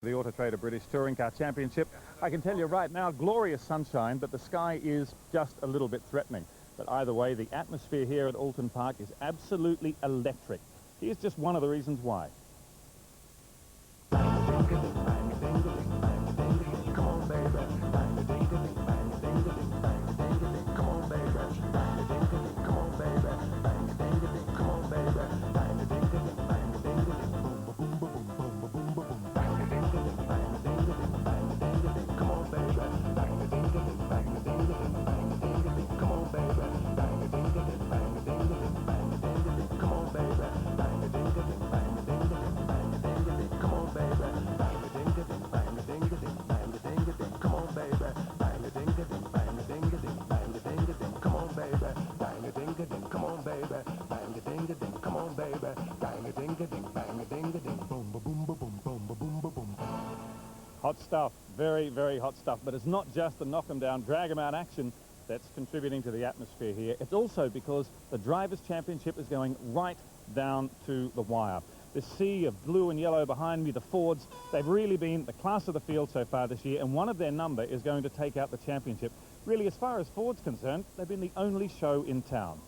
The Auto Trader British Touring Car Championship. I can tell you right now, glorious sunshine, but the sky is just a little bit threatening. But either way, the atmosphere here at Oulton Park is absolutely electric. Here's just one of the reasons why. Hot stuff, very, very hot stuff. But it's not just the knock 'em down, drag 'em out action that's contributing to the atmosphere here. It's also because the Drivers' Championship is going right down to the wire. The sea of blue and yellow behind me, the Fords, they've really been the class of the field so far this year, and one of their number is going to take out the championship. Really, as far as Ford's concerned, they've been the only show in town.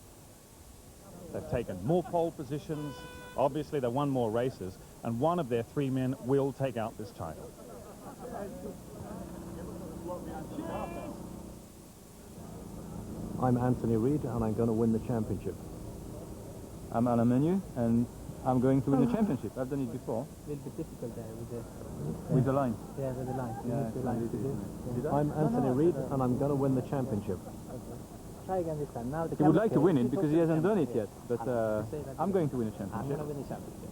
They've taken more pole positions, obviously they won more races, and one of their three men will take out this title. I'm Anthony Reid, and I'm going to win the championship. I'm Alain Menu, and I'm going to win the championship. I've done it before. A little bit difficult there With the line. Yeah, with the line. I'm Anthony Reid, and I'm going to win the championship. Try again this time. Now He would like to win it because he hasn't done it yet, but I'm going to win the championship. I'm going to win the championship.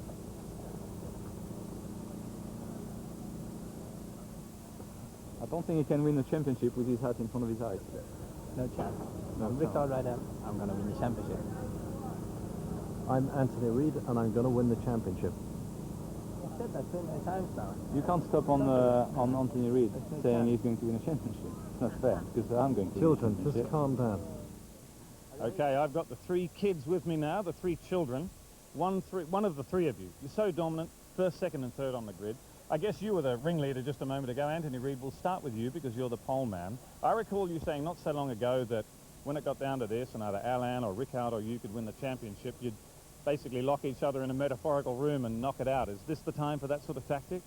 I don't think he can win the championship with his hat in front of his eyes. No chance. No I'm Rick Ryder. I'm going to win the championship. I'm Anthony Reid, and I'm going to win the championship. I said that so many times now. You can't stop on Anthony Reid saying he's going to win a championship. It's not fair, because I'm going to Children, win the championship. just calm down. Okay, I've got the three kids with me now, the three children. One of the three of you. You're so dominant, first, second and third on the grid. I guess you were the ringleader just a moment ago. Anthony Reid, we'll start with you because you're the pole man. I recall you saying not so long ago that when it got down to this and either Alain or Rickard or you could win the championship, you'd basically lock each other in a metaphorical room and knock it out. Is this the time for that sort of tactic?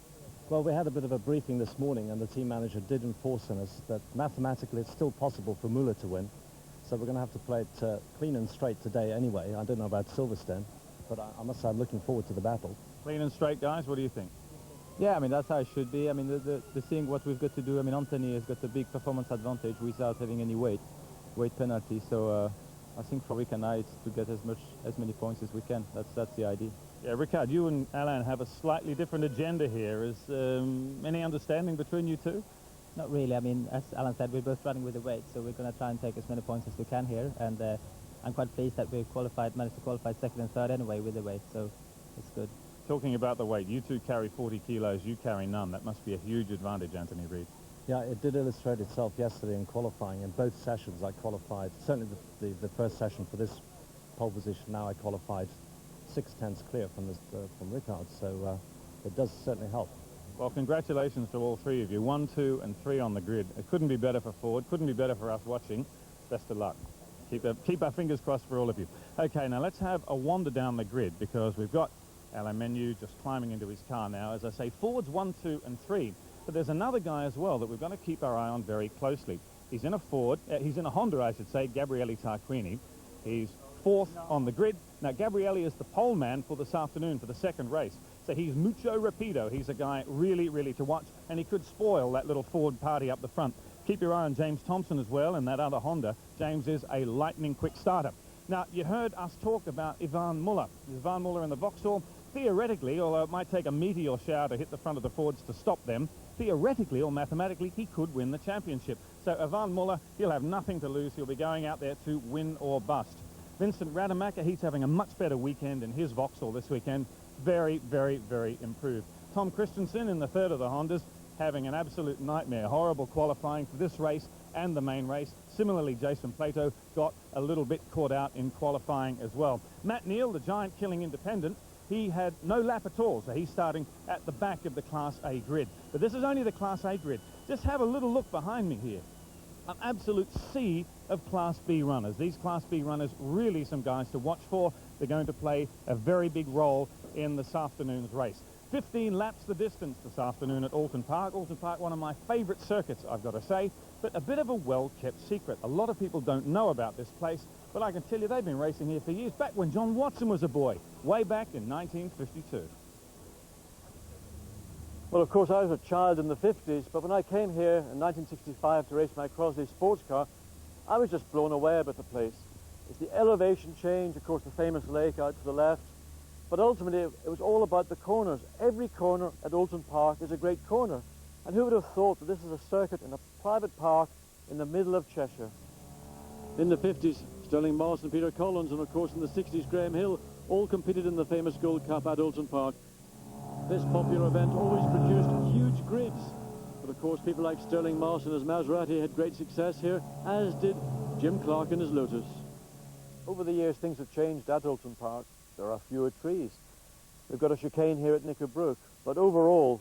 Well, we had a bit of a briefing this morning, and the team manager did enforce on us that mathematically it's still possible for Muller to win. So we're going to have to play it clean and straight today anyway. I don't know about Silverstone, but I must say I'm looking forward to the battle. Clean and straight, guys. What do you think? Yeah, I mean, that's how it should be. I mean, the thing, what we've got to do, I mean, Anthony has got a big performance advantage without having any weight penalty. So I think for Rick and I, it's to get as many points as we can. That's the idea. Yeah, Rickard, you and Alain have a slightly different agenda here. Is any understanding between you two? Not really. I mean, as Alan said, we're both running with the weight, so we're going to try and take as many points as we can here. And I'm quite pleased that we managed to qualify second and third anyway with the weight, so it's good. Talking about the weight, you two carry 40 kilos, you carry none. That must be a huge advantage, Anthony Reid. Yeah, it did illustrate itself yesterday in qualifying. In both sessions I qualified, certainly the first session for this pole position, now I qualified 6/10 clear from Rickard, so it does certainly help. Well, congratulations to all three of you. 1, 2 and 3 on the grid. It couldn't be better for Ford, couldn't be better for us watching. Best of luck. Keep our fingers crossed for all of you. Okay, now let's have a wander down the grid because we've got Alain Menu just climbing into his car now. As I say, Ford's 1, 2 and 3. But there's another guy as well that we've got to keep our eye on very closely. He's in a he's in a Honda, I should say, Gabriele Tarquini. He's fourth on the grid. Now, Gabriele is the pole man for this afternoon for the second race. So he's mucho rapido. He's a guy really, really to watch, and he could spoil that little Ford party up the front. Keep your eye on James Thompson as well in that other Honda. James is a lightning quick starter. Now, you heard us talk about Ivan Muller. Ivan Muller in the Vauxhall. Theoretically, although it might take a meteor shower to hit the front of the Fords to stop them, theoretically or mathematically, he could win the championship. So Ivan Muller, he'll have nothing to lose. He'll be going out there to win or bust. Vincent Rademacher, he's having a much better weekend in his Vauxhall this weekend. Very, very, very improved. Tom Christensen in the third of the Hondas, having an absolute nightmare. Horrible qualifying for this race and the main race. Similarly, Jason Plato got a little bit caught out in qualifying as well. Matt Neal, the giant killing independent, he had no lap at all, so he's starting at the back of the Class A grid. But this is only the Class A grid. Just have a little look behind me here. An absolute sea of Class B runners. These Class B runners, really some guys to watch for. They're going to play a very big role in this afternoon's race. 15 laps the distance this afternoon at Oulton Park. Oulton Park, one of my favourite circuits, I've got to say, but a bit of a well-kept secret. A lot of people don't know about this place, but I can tell you they've been racing here for years, back when John Watson was a boy, way back in 1952. Well, of course, I was a child in the 50s, but when I came here in 1965 to race my Crosley sports car, I was just blown away about the place. It's the elevation change, of course, the famous lake out to the left, but ultimately it was all about the corners. Every corner at Oulton Park is a great corner, and who would have thought that this is a circuit in a private park in the middle of Cheshire. In the 50s, Sterling Moss and Peter Collins, and of course in the 60s, Graham Hill, all competed in the famous Gold Cup at Oulton Park. This popular event always produced huge grids, but of course people like Sterling Moss and his Maserati had great success here, as did Jim Clark and his Lotus. Over the years things have changed at Oulton Park. There are fewer trees. We've got a chicane here at Knickerbrook, but overall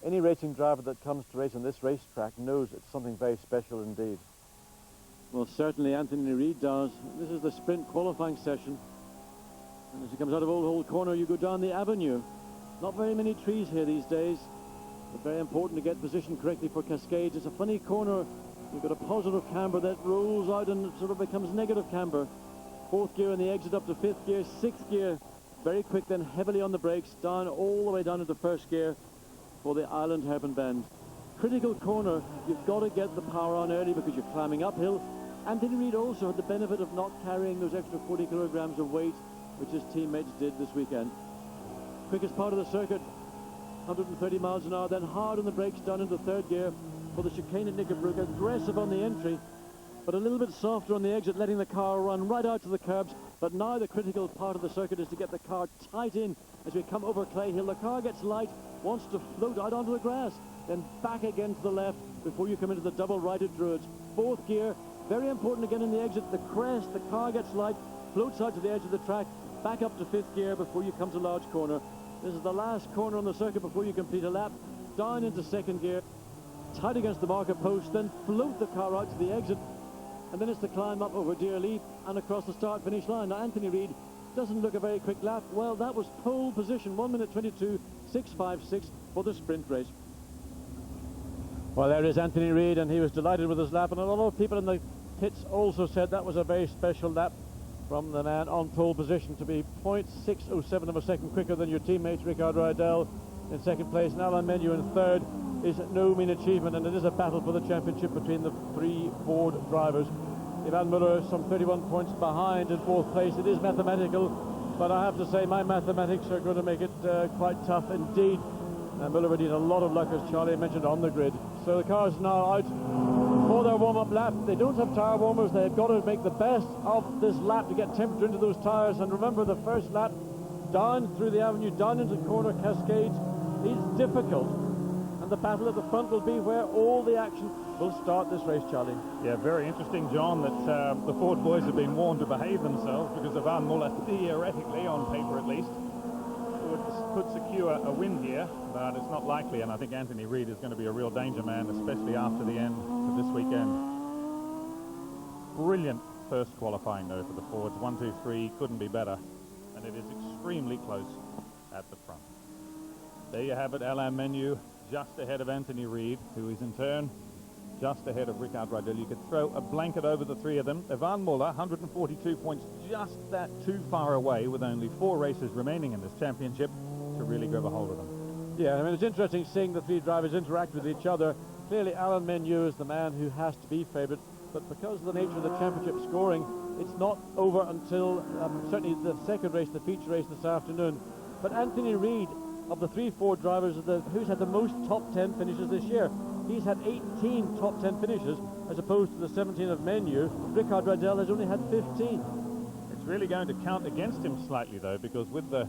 any racing driver that comes to race on this racetrack knows it's something very special indeed. Well, certainly Anthony Reid does. This is the sprint qualifying session, and as he comes out of Old Hall Corner you go down the avenue. Not very many trees here these days, but very important to get positioned correctly for Cascades. It's a funny corner. You've got a positive camber that rolls out and sort of becomes negative camber. Fourth gear in the exit up to fifth gear, sixth gear, very quick, then heavily on the brakes, down all the way down into first gear for the Island Hairpin Bend. Critical corner, you've got to get the power on early because you're climbing uphill. Anthony Reid also had the benefit of not carrying those extra 40 kilograms of weight, which his teammates did this weekend. Quickest part of the circuit, 130 miles an hour, then hard on the brakes down into third gear for the chicane at Knickerbrook. Aggressive on the entry, but a little bit softer on the exit, letting the car run right out to the curbs. But now the critical part of the circuit is to get the car tight in as we come over Clay Hill. The car gets light, wants to float out onto the grass, then back again to the left before you come into the double right at Druids. Fourth gear, very important again in the exit, the crest, the car gets light, floats out to the edge of the track, back up to fifth gear before you come to large corner. This is the last corner on the circuit before you complete a lap. Down into second gear, tight against the marker post, then float the car out to the exit, and then it's to climb up over Deer Leap and across the start-finish line. Now, Anthony Reid doesn't look a very quick lap. Well, that was pole position, 1 minute 22.656 for the sprint race. Well, there is Anthony Reid, and he was delighted with his lap, and a lot of people in the pits also said that was a very special lap from the man on pole position, to be 0.607 of a second quicker than your teammates. Ricardo Rydell in second place and Alain Menu in third is no mean achievement, and it is a battle for the championship between the three Ford drivers. Ivan Muller some 31 points behind in fourth place. It is mathematical, but I have to say my mathematics are going to make it quite tough indeed. Muller would need a lot of luck, as Charlie mentioned, on the grid. So the cars now out for their warm-up lap. They don't have tyre warmers. They've got to make the best of this lap to get temperature into those tyres. And remember, the first lap down through the avenue, down into corner Cascades is difficult. And the battle at the front will be where all the action will start this race, Charlie. Yeah, very interesting, John, that the Ford boys have been warned to behave themselves because Ivan Muller, theoretically, on paper at least, could secure a win here, but it's not likely, and I think Anthony Reid is going to be a real danger man, especially after the end of this weekend. Brilliant first qualifying, though, for the Fords. 1, 2, 3, couldn't be better, and it is extremely close at the front. There you have it, Alain Menu just ahead of Anthony Reid, who is in turn just ahead of Ricardo Rydell. You could throw a blanket over the three of them. Ivan Muller, 142 points, just that too far away, with only 4 races remaining in this championship to really grab a hold of them. Yeah, I mean, it's interesting seeing the three drivers interact with each other. Clearly, Alain Menu is the man who has to be favourite, but because of the nature of the championship scoring, it's not over until certainly the second race, the feature race this afternoon. But Anthony Reid, of the 3 Ford drivers, who's had the most top 10 finishes this year. He's had 18 top 10 finishes, as opposed to the 17 of Menu. Ricardo Rydell has only had 15. It's really going to count against him slightly, though, because with the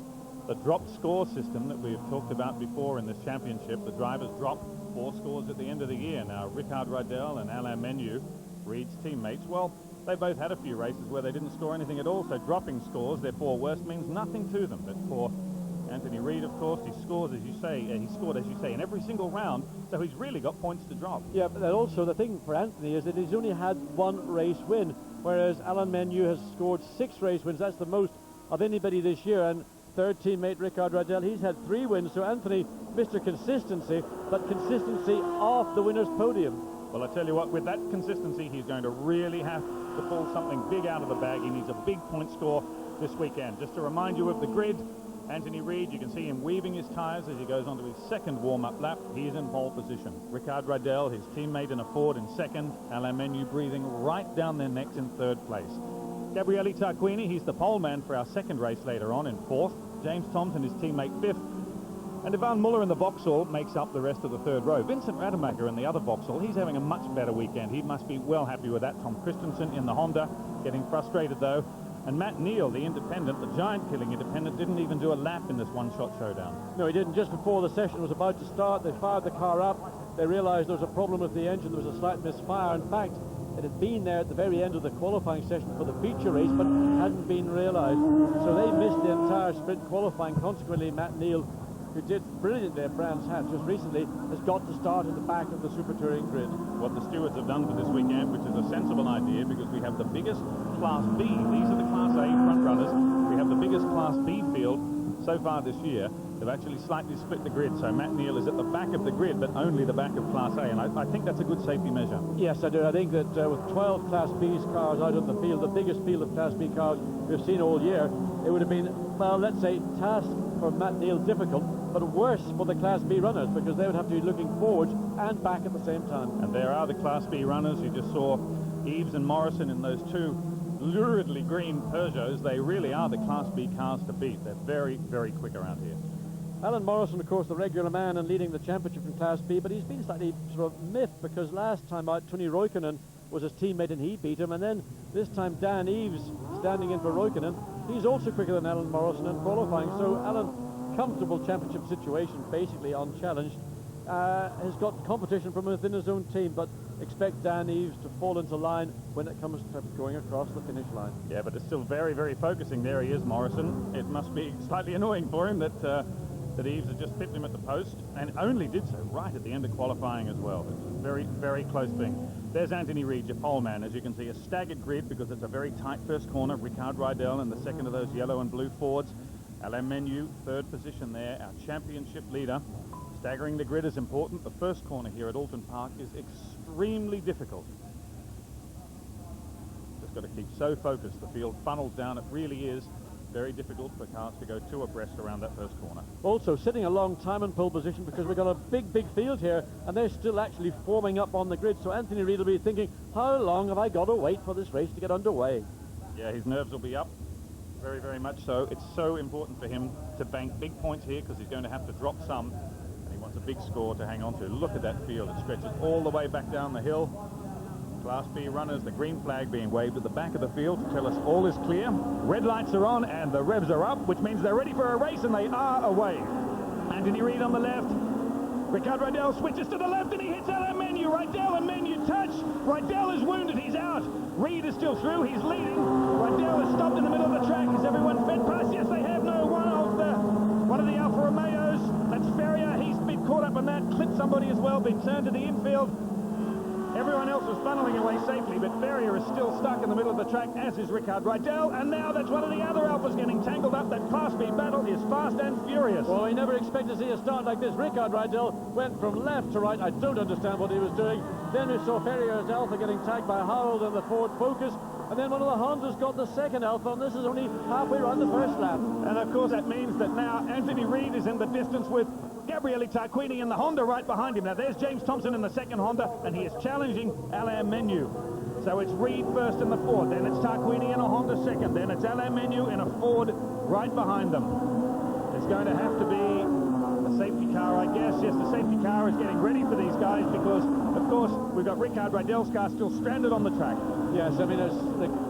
drop score system that we've talked about before in this championship, the drivers drop 4 scores at the end of the year. Now, Ricardo Rydell and Alain Menu, Reid's teammates, well, they both had a few races where they didn't score anything at all, so dropping scores, their 4 worst, means nothing to them. But for Anthony Reid, of course, he scored, as you say, in every single round, so he's really got points to drop. Yeah, but then also the thing for Anthony is that he's only had one race win, whereas Alain Menu has scored 6 race wins. That's the most of anybody this year, and third teammate Ricard Riddell, he's had 3 wins. So Anthony, Mr. Consistency, but consistency off the winner's podium. Well, I tell you what, with that consistency, he's going to really have to pull something big out of the bag. He needs a big point score this weekend. Just to remind you of the grid, Anthony Reid, you can see him weaving his tyres as he goes onto his second warm-up lap. He's in pole position. Ricard Riddell, his teammate in a Ford, in second. Alain Menu breathing right down their necks in third place. Gabriele Tarquini, he's the pole man for our second race later on, in fourth. James Thompson, his teammate, fifth. And Ivan Muller in the Vauxhall makes up the rest of the third row. Vincent Rademacher in the other Vauxhall, he's having a much better weekend. He must be well happy with that. Tom Christensen in the Honda, getting frustrated though. And Matt Neal, the independent, the giant-killing independent, didn't even do a lap in this one-shot showdown. No, he didn't. Just before the session was about to start, they fired the car up. They realised there was a problem with the engine. There was a slight misfire. In fact, it had been there at the very end of the qualifying session for the feature race, but hadn't been realised. So they missed the entire sprint qualifying. Consequently, Matt Neal, who did brilliantly at Brands Hatch just recently, has got to start at the back of the Super Touring grid. What the stewards have done for this weekend, which is a sensible idea, because we have the biggest Class B. These are the Class A front runners. We have the biggest Class B field so far this year. They've actually slightly split the grid, so Matt Neal is at the back of the grid, but only the back of Class A, and I think that's a good safety measure. Yes, I do. I think that with 12 Class B cars out on the field, the biggest field of Class B cars we've seen all year, it would have been, well, let's say, task for Matt Neal difficult, but worse for the Class B runners, because they would have to be looking forwards and back at the same time. And there are the Class B runners. You just saw Eves and Morrison in those 2 luridly green Peugeots. They really are the Class B cars to beat. They're very, very quick around here. Alan Morrison, of course, the regular man and leading the championship in Class B, but he's been slightly sort of miffed because last time out, Tony Roykkonen was his teammate and he beat him, and then this time Dan Eves standing in for Roykkonen. He's also quicker than Alan Morrison in qualifying, so Alan, comfortable championship situation, basically unchallenged, has got competition from within his own team, but expect Dan Eves to fall into line when it comes to going across the finish line. Yeah, but it's still very, very focusing. There he is, Morrison. It must be slightly annoying for him that that Eves had just pipped him at the post, and only did so right at the end of qualifying as well. It's a very, very close thing. There's Anthony Reid, your pole man. As you can see, a staggered grid because it's a very tight first corner. Ricard Riddell in the second of those yellow and blue Fords. Alain Menu, third position there, our championship leader. Staggering the grid is important. The first corner here at Oulton Park is extremely difficult. Just got to keep so focused. The field funnels down. It really is very difficult for cars to go 2 abreast around that first corner. Also sitting a long time in pole position because we've got a big field here, and they're still actually forming up on the grid. So Anthony Reid will be thinking, how long have I got to wait for this race to get underway? Yeah, his nerves will be up. Very, very much so. It's so important for him to bank big points here because he's going to have to drop some. And he wants a big score to hang on to. Look at that field. It stretches all the way back down the hill. Class B runners, the green flag being waved at the back of the field to tell us all is clear. Red lights are on and the revs are up, which means they're ready for a race, and they are away. Anthony Reid on the left. Ricard Riddell switches to the left and he hits Alain Menu. Riddell and Menu touch. Riddell is wounded, he's out. Reid is still through, he's leading. Riddell is stopped in the middle of the track. Has everyone fed past? Yes, they have. No, one of the Alfa Romeos. That's Ferrier. He's been caught up in that. Clipped somebody as well. Been turned to the infield. Everyone else was funneling away safely, but Ferrier is still stuck in the middle of the track, as is Ricard Riddell, and now that's one of the other Alphas getting tangled up. That Class B battle is fast and furious. Well, we never expect to see a start like this. Ricard Riddell went from left to right. I don't understand what he was doing. Then we saw Ferrier's Alpha getting tagged by Harold and the Ford Focus, and then one of the Hondas got the second Alpha, and this is only halfway around the first lap. And of course that means that now Anthony Reid is in the distance with Gabriele Tarquini in the Honda right behind him. Now there's James Thompson in the second Honda, and he is challenging Alain Menu. So it's Reid first in the Ford, then it's Tarquini in a Honda second, then it's Alain Menu in a Ford right behind them. It's going to have to be a safety car, I guess. Yes, the safety car is getting ready for these guys because, of course, we've got Ricard Riddell's car still stranded on the track. Yes, I mean,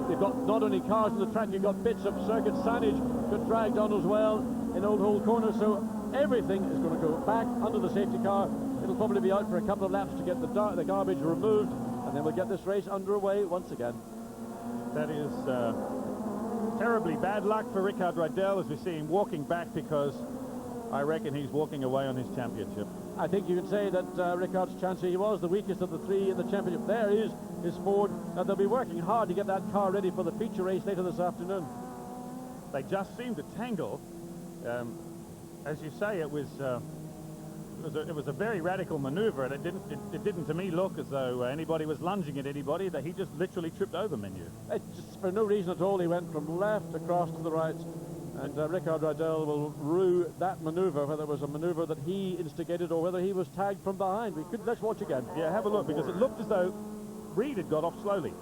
they've got not only cars on the track, you've got bits of circuit signage got dragged on as well in Old Hole Corner, so everything is going to go back under the safety car. It'll probably be out for a couple of laps to get the garbage removed, and then we'll get this race underway once again. That is terribly bad luck for Ricard Riddell as we see him walking back because I reckon he's walking away on his championship. I think you can say that Ricard's chance, he was the weakest of the three in the championship. There is his Ford. Now they'll be working hard to get that car ready for the feature race later this afternoon. They just seem to tangle. As you say, it was a very radical manoeuvre, and it didn't to me look as though anybody was lunging at anybody. That he just literally tripped over Menu. Just for no reason at all, he went from left across to the right, and Ricard Rydell will rue that manoeuvre, whether it was a manoeuvre that he instigated or whether he was tagged from behind. Let's watch again. Yeah, have a look, because it looked as though Reed had got off slowly.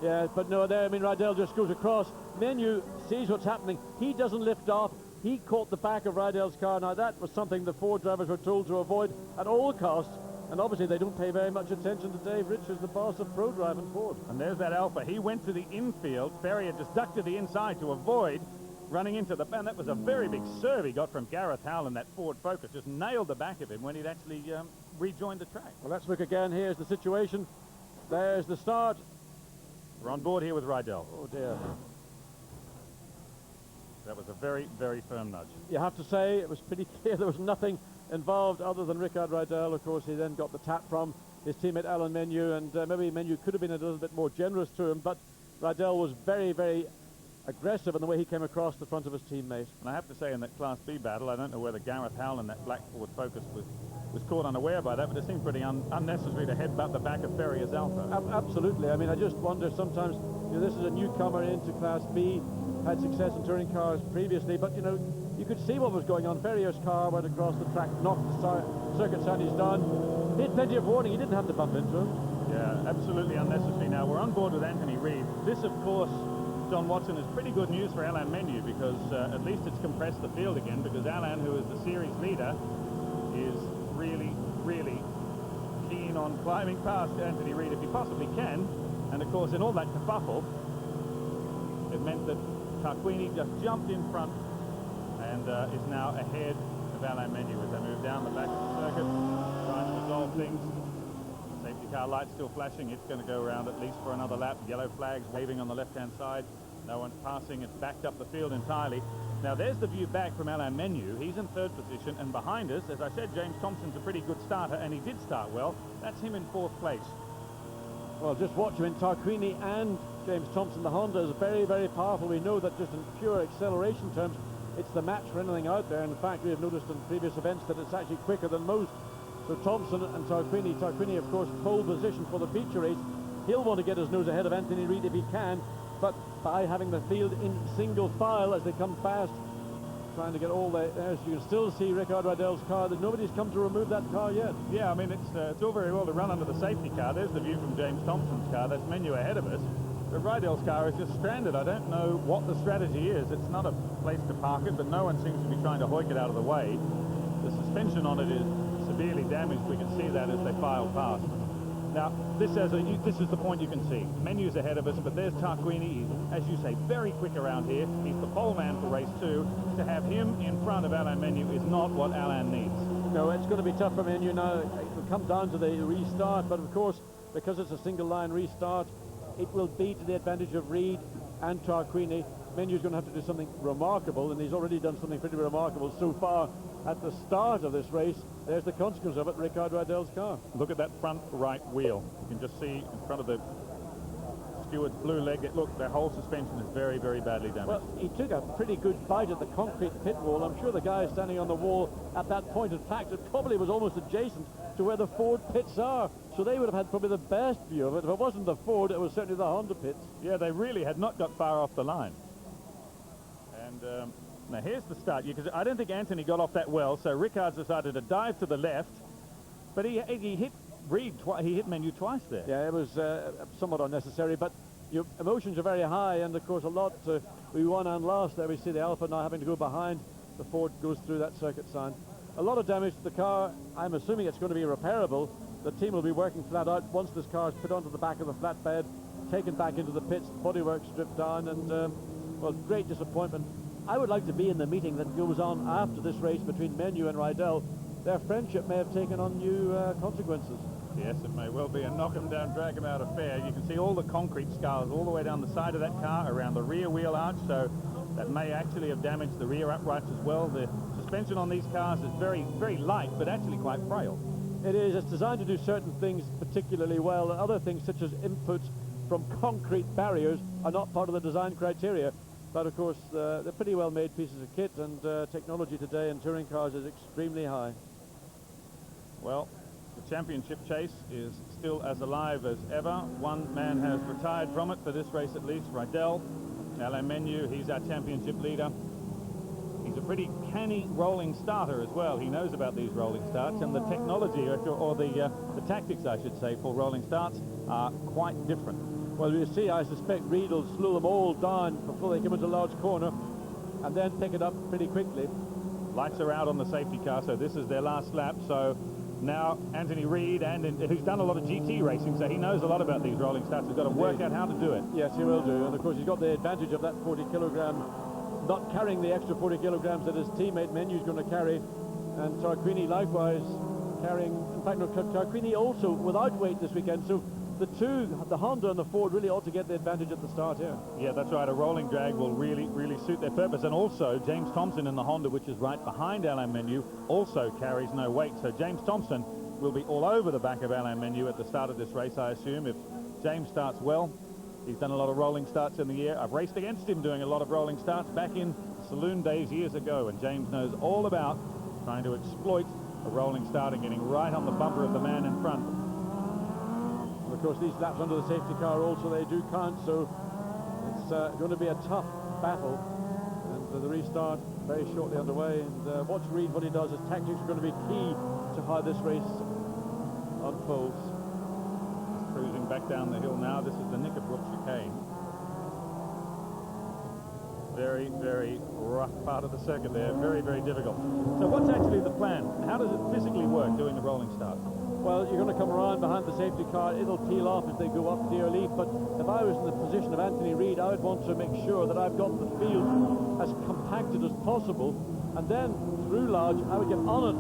Yeah, but no, there, I mean, Rydell just goes across. Menu sees what's happening. He doesn't lift off. He caught the back of Rydell's car. Now, that was something the Ford drivers were told to avoid at all costs. And obviously, they don't pay very much attention to Dave Richards, the boss of Pro Drive and Ford. And there's that Alpha. He went to the infield. Ferrier just ducked to the inside to avoid running into the... And that was a very big serve he got from Gareth Howell in that Ford Focus. Just nailed the back of him when he'd actually rejoined the track. Well, let's look again. Here's the situation. There's the start. We're on board here with Rydell. Oh, dear. That was a very, very firm nudge. You have to say, it was pretty clear there was nothing involved other than Ricard Rydell. Of course, he then got the tap from his teammate Alan Menu, and maybe Menu could have been a little bit more generous to him, but Rydell was very, very aggressive in the way he came across the front of his teammate. And I have to say, in that Class B battle, I don't know whether Gareth Howell in that black Ford Focus was caught unaware by that, but it seemed pretty unnecessary to headbutt the back of Ferrier's Alpha. Absolutely. I mean, I just wonder sometimes, you know, this is a newcomer into Class B, had success in touring cars previously, but, you know, you could see what was going on. Ferrier's car went across the track, knocked the circuit side, he's done. He had plenty of warning, he didn't have to bump into him. Yeah, absolutely unnecessary. Now, we're on board with Anthony Reid. This, of course, John Watson, is pretty good news for Alain Menu, because at least it's compressed the field again, because Alain, who is the series leader, is really, really keen on climbing past Anthony Reid if he possibly can. And, of course, in all that kerfuffle, it meant that Tarquini just jumped in front and is now ahead of Alain Menu as they move down the back of the circuit, trying to resolve things. Safety car light still flashing. It's going to go around at least for another lap. Yellow flags waving on the left-hand side. No one's passing. It's backed up the field entirely. Now, there's the view back from Alain Menu. He's in third position, and behind us, as I said, James Thompson's a pretty good starter, and he did start well. That's him in fourth place. Well, just watch him in Tarquini and James Thompson. The Honda is very, very powerful. We know that just in pure acceleration terms, it's the match for anything out there. In fact, we have noticed in previous events that it's actually quicker than most. So Thompson and Tarquini, of course, pole position for the feature race. He'll want to get his nose ahead of Anthony Reid if he can, but by having the field in single file as they come fast, trying to get all there, so you can still see Ricard Rydell's car. Nobody's come to remove that car yet. Yeah, I mean, it's all very well to run under the safety car. There's the view from James Thompson's car. That's Menu ahead of us. But Rydell's car is just stranded. I don't know what the strategy is. It's not a place to park it, but no one seems to be trying to hoik it out of the way. The suspension on it is severely damaged. We can see that as they file past. Now, this is the point you can see. Menu's ahead of us, but there's Tarquini. He's, as you say, very quick around here. He's the pole man for race 2. To have him in front of Alain Menu is not what Alain needs. No, it's going to be tough for Menu now. It will come down to the restart, but of course, because it's a single-line restart, it will be to the advantage of Reid and Tarquini. Menu's going to have to do something remarkable, and he's already done something pretty remarkable so far at the start of this race. There's the consequence of it, Ricard Rydell's car. Look at that front right wheel. You can just see in front of the steward's blue leg. Look, the whole suspension is very, very badly damaged. Well, he took a pretty good bite at the concrete pit wall. I'm sure the guy standing on the wall at that point, in fact, it probably was almost adjacent to where the Ford pits are. So they would have had probably the best view of it. If it wasn't the Ford, it was certainly the Honda pits. Yeah, they really had not got far off the line. And now here's the start. Because I don't think Anthony got off that well, so Ricard's decided to dive to the left. But he hit Reid, he hit Menu twice there. Yeah, it was somewhat unnecessary, but your emotions are very high, and of course a lot we won and lost there. We see the Alpha now having to go behind. The Ford goes through that circuit sign. A lot of damage to the car. I'm assuming it's going to be repairable. The team will be working flat out once this car is put onto the back of the flatbed, taken back into the pits, the bodywork stripped down, and well, great disappointment. I would like to be in the meeting that goes on after this race between Menu and Rydell. Their friendship may have taken on new consequences. Yes, it may well be a knock 'em down, drag 'em out affair. You can see all the concrete scars all the way down the side of that car, around the rear wheel arch, so that may actually have damaged the rear uprights as well. The suspension on these cars is very, very light, but actually quite frail. It is. It's designed to do certain things particularly well, and other things such as inputs from concrete barriers are not part of the design criteria. But of course, they're pretty well made pieces of kit, and technology today in touring cars is extremely high. Well, the championship chase is still as alive as ever. One man has retired from it for this race at least, Rydell. Alain Menu, he's our championship leader. He's a pretty canny rolling starter as well. He knows about these rolling starts, and the technology, or the tactics, I should say, for rolling starts are quite different. Well, you see, I suspect Reid will slow them all down before they come into a large corner, and then pick it up pretty quickly. Lights are out on the safety car, so this is their last lap. So now Anthony Reid, who's done a lot of GT racing, so he knows a lot about these rolling starts. He's got to work out how to do it. Yes, he will do. And of course, he's got the advantage of that 40 kilogram, not carrying the extra 40 kilograms that his teammate Menu's going to carry. And Tarquini likewise carrying, in fact, no, Tarquini also without weight this weekend. So the two, the Honda and the Ford, really ought to get the advantage at the start here. Yeah, that's right. A rolling drag will really, really suit their purpose. And also, James Thompson in the Honda, which is right behind Alain Menu, also carries no weight. So James Thompson will be all over the back of Alain Menu at the start of this race, I assume. If James starts well, he's done a lot of rolling starts in the year. I've raced against him doing a lot of rolling starts back in saloon days years ago, and James knows all about trying to exploit a rolling start and getting right on the bumper of the man in front. Of course, these laps under the safety car also, they do count, so it's going to be a tough battle. And the restart very shortly underway, and watch Reid what he does. His tactics are going to be key to how this race unfolds. Cruising back down the hill now. This is the Knickerbrook chicane. Very, very rough part of the circuit there. Very, very difficult. So what's actually the plan? How does it physically work doing the rolling start? Well, you're going to come around behind the safety car. It'll peel off as they go up the relief. But if I was in the position of Anthony Reid, I would want to make sure that I've got the field as compacted as possible. And then through large, I would get on it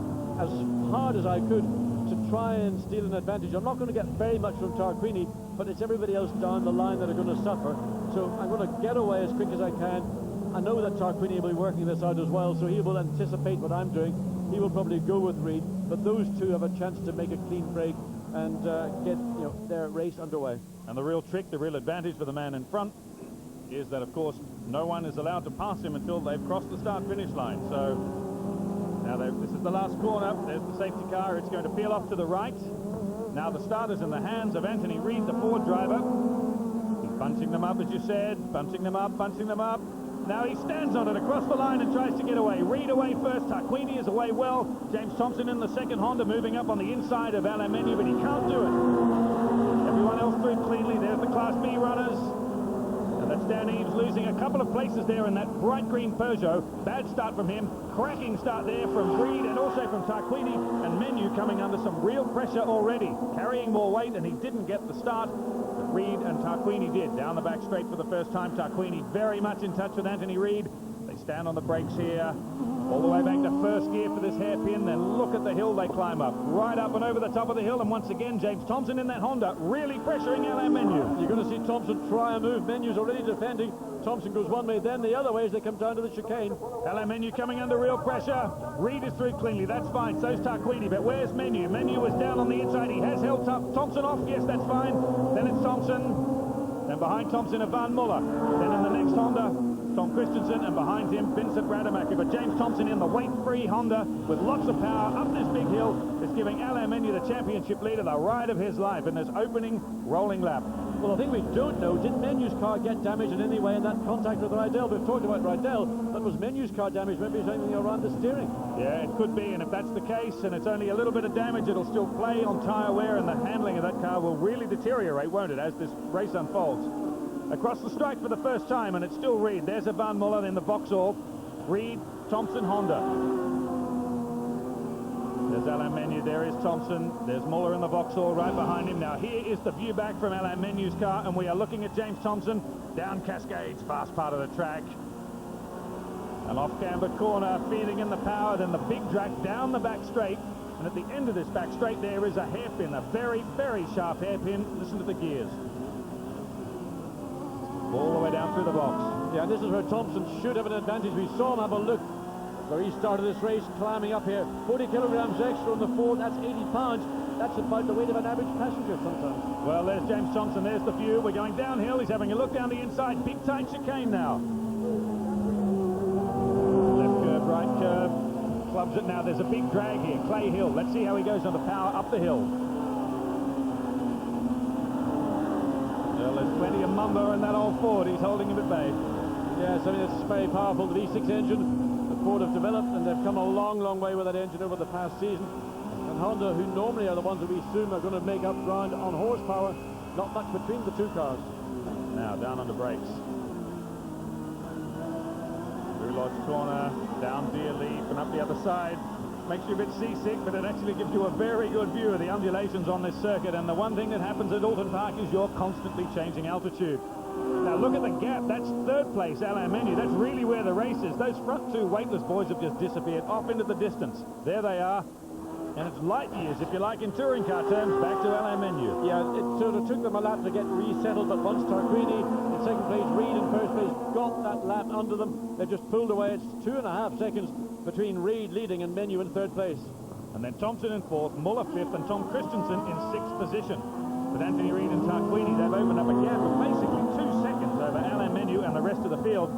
as hard as I could to try and steal an advantage. I'm not going to get very much from Tarquini, but it's everybody else down the line that are going to suffer. So I'm going to get away as quick as I can. I know that Tarquini will be working this out as well, so he will anticipate what I'm doing. He will probably go with Reid, but those two have a chance to make a clean break and get their race underway. And the real trick, the real advantage for the man in front is that, of course, no one is allowed to pass him until they've crossed the start-finish line. So now this is the last corner. There's the safety car. It's going to peel off to the right. Now the start is in the hands of Anthony Reid, the Ford driver. He's bunching them up, as you said, bunching them up, bunching them up. Now he stands on it across the line and tries to get away. Reid away first. Tarquini is away well. James Thompson in the second Honda moving up on the inside of Alain Menu, but he can't do it. Everyone else through cleanly. There's the Class B runners. And that's Dan Eaves losing a couple of places there in that bright green Peugeot. Bad start from him. Cracking start there from Reid and also from Tarquini, and Menu coming under some real pressure already. Carrying more weight, and he didn't get the start. Reid and Tarquini did. Down the back straight for the first time. Tarquini very much in touch with Anthony Reid. They stand on the brakes here. All the way back to first gear for this hairpin. Then look at the hill they climb up. Right up and over the top of the hill. And once again, James Thompson in that Honda really pressuring Alain Menu. You're going to see Thompson try and move. Menu's already defending. Thompson goes one way, then the other way as they come down to the chicane. Alain Menu coming under real pressure. Reid is through cleanly. That's fine. So's Tarquini. But where's Menu? Menu was down on the inside. He has held up Thompson off. Yes, that's fine. Then it's Thompson. Then behind Thompson, Van Muller. Then in the next Honda, Tom Christensen, and behind him, Vincent Rademacher. But James Thompson in the weight-free Honda with lots of power up this big hill is giving Alain Menu, the championship leader, the ride of his life in this opening rolling lap. Well, the thing we don't know, did Menu's car get damaged in any way in that contact with Rydell? We've talked about Rydell, but was Menu's car damaged? Maybe there's anything around the steering. Yeah, it could be, and if that's the case, and it's only a little bit of damage, it'll still play on tyre wear, and the handling of that car will really deteriorate, won't it, as this race unfolds. Across the strike for the first time, and it's still Reid. There's a Van Muller in the Vauxhall. Reid, Thompson, Honda. There's Alain Menu, there is Thompson, there's Muller in the Vauxhall right behind him. Now here is the view back from Alain Menu's car, and we are looking at James Thompson down Cascades, fast part of the track. An off-camber corner, feeding in the power, then the big drag down the back straight, and at the end of this back straight there is a hairpin, a very, very sharp hairpin. Listen to the gears. All the way down through the box. Yeah, this is where Thompson should have an advantage. We saw him have a look where he started this race, climbing up here. 40 kilograms extra on the Ford, that's 80 pounds. That's about the weight of an average passenger sometimes. Well, there's James Thompson, there's the view. We're going downhill, he's having a look down the inside. Big tight chicane now. Left curve, right curve. Clubs it now. There's a big drag here. Clay Hill. Let's see how he goes on the power up the hill. Well, there's plenty of mumbo in that old Ford. He's holding him at bay. Yes, I mean, it's very powerful. The V6 engine, the Ford have developed, and they've come a long, long way with that engine over the past season. And Honda, who normally are the ones that we assume are going to make up ground on horsepower, not much between the two cars. Now, down on the brakes. Through Lodge Corner, down Deer Leaf, and up the other side. Makes you a bit seasick, but it actually gives you a very good view of the undulations on this circuit. And the one thing that happens at Oulton Park is you're constantly changing altitude. Now look at the gap. That's third place, Alain Menu. That's really where the race is. Those front two weightless boys have just disappeared off into the distance. There they are. And it's light years, if you like, in touring car terms, back to Alain Menu. Yeah, it sort of took them a lap to get resettled, but once Tarquini in second place, Reid in first place, got that lap under them, they just pulled away. It's 2.5 seconds between Reid leading and Menu in third place. And then Thompson in fourth, Muller fifth, and Tom Christensen in sixth position. With Anthony Reid and Tarquini, they've opened up a gap of basically 2 seconds over Alain Menu and the rest of the field.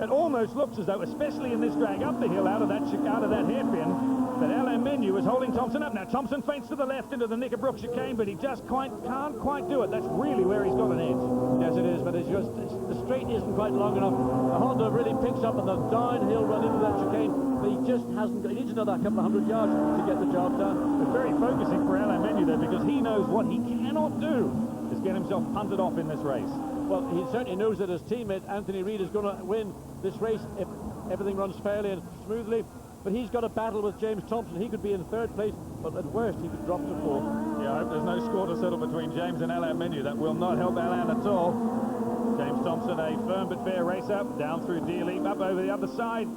It almost looks as though, especially in this drag up the hill out of that hairpin, that Alain Menu is holding Thompson up. Now Thompson feints to the left into the Knickerbrook chicane, but he just can't quite do it. That's really where he's got an edge. Yes, it is, but the straight isn't quite long enough. The Honda really picks up on the downhill run into that chicane, but he just hasn't got, he needs another couple of 100 yards to get the job done. It's very focusing for Alain Menu there, because he knows what he cannot do is get himself punted off in this race. Well, he certainly knows that his teammate Anthony Reid is going to win this race if everything runs fairly and smoothly. But he's got a battle with James Thompson. He could be in third place, but at worst he could drop to fourth. Yeah, I hope there's no score to settle between James and Alain Menu. That will not help Alain at all. James Thompson, a firm but fair race up, down through Deer Leaf, up over the other side,